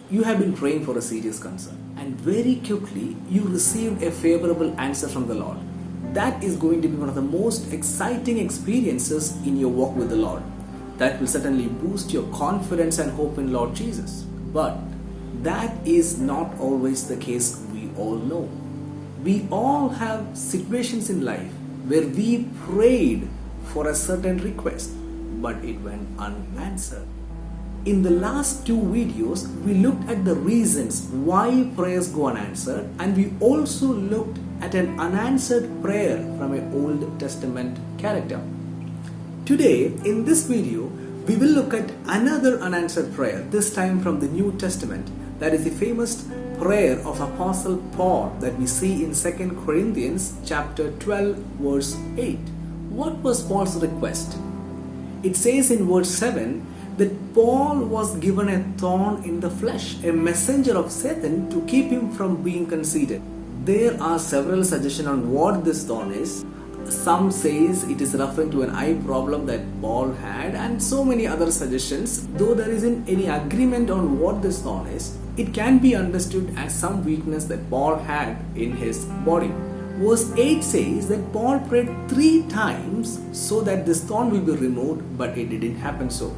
You have been praying for a serious concern and very quickly you received a favorable answer from the Lord. That is going to be one of the most exciting experiences in your walk with the Lord. That will certainly boost your confidence and hope in Lord Jesus. But that is not always the case, we all know. We all have situations in life where we prayed for a certain request, but it went unanswered. In the last two videos, we looked at the reasons why prayers go unanswered, and we also looked at an unanswered prayer from an Old Testament character. Today, in this video, we will look at another unanswered prayer, this time from the New Testament. That is the famous prayer of Apostle Paul that we see in 2 Corinthians chapter 12, verse 8. What was Paul's request? It says in verse 7 that Paul was given a thorn in the flesh, a messenger of Satan to keep him from being conceited. There are several suggestions on what this thorn is. Some says it is referring to an eye problem that Paul had, and so many other suggestions. Though there isn't any agreement on what this thorn is, it can be understood as some weakness that Paul had in his body. Verse 8 says that Paul prayed 3 times so that this thorn will be removed, but it didn't happen so.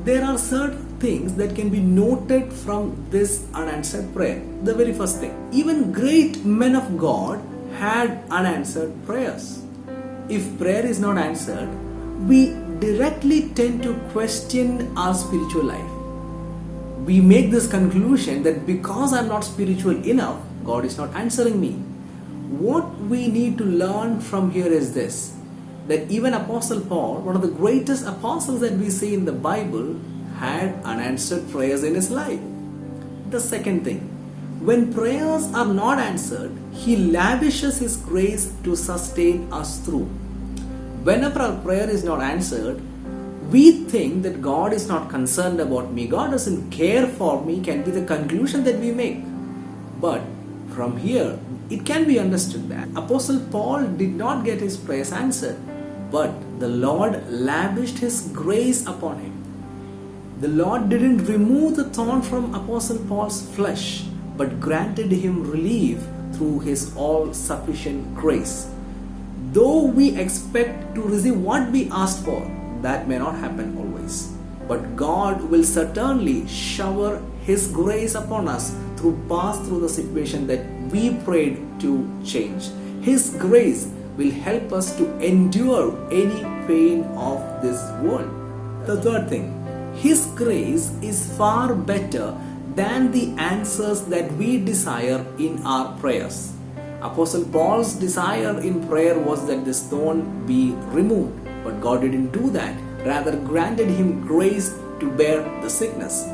There are certain things that can be noted from this unanswered prayer. The very first thing, even great men of God had unanswered prayers. If prayer is not answered, we directly tend to question our spiritual life. We make this conclusion that because I'm not spiritual enough, God is not answering me. What we need to learn from here is this, that even Apostle Paul, one of the greatest apostles that we see in the Bible, had unanswered prayers in his life. The second thing, when prayers are not answered, He lavishes His grace to sustain us through. Whenever our prayer is not answered, we think that God is not concerned about me, God doesn't care for me, can be the conclusion that we make. But from here, it can be understood that Apostle Paul did not get his prayers answered, but the Lord lavished His grace upon him. The Lord didn't remove the thorn from Apostle Paul's flesh, but granted him relief through His all-sufficient grace. Though we expect to receive what we asked for, that may not happen always. But God will certainly shower His grace upon us to pass through the situation that we prayed to change. His grace will help us to endure any pain of this world. The third thing, His grace is far better than the answers that we desire in our prayers. Apostle Paul's desire in prayer was that this thorn be removed, but God didn't do that, rather granted him grace to bear the sickness.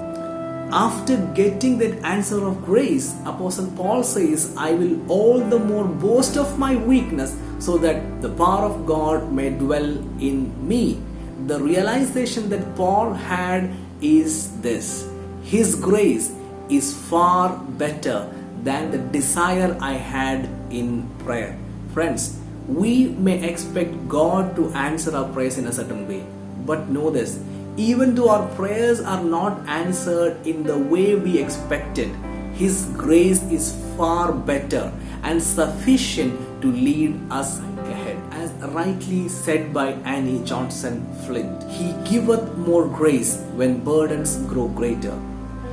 After getting that answer of grace, Apostle Paul says, I will all the more boast of my weakness so that the power of God may dwell in me. The realization that Paul had is this: His grace is far better than the desire I had in prayer. Friends, we may expect God to answer our prayers in a certain way, but know this, even though our prayers are not answered in the way we expected, His grace is far better and sufficient to lead us ahead. As rightly said by Annie Johnson Flint, He giveth more grace when burdens grow greater.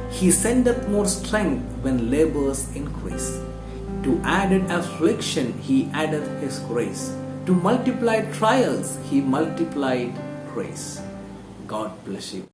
He sendeth more strength when labors increase. To added affliction He addeth His grace. To multiply trials He multiplied grace. God bless you.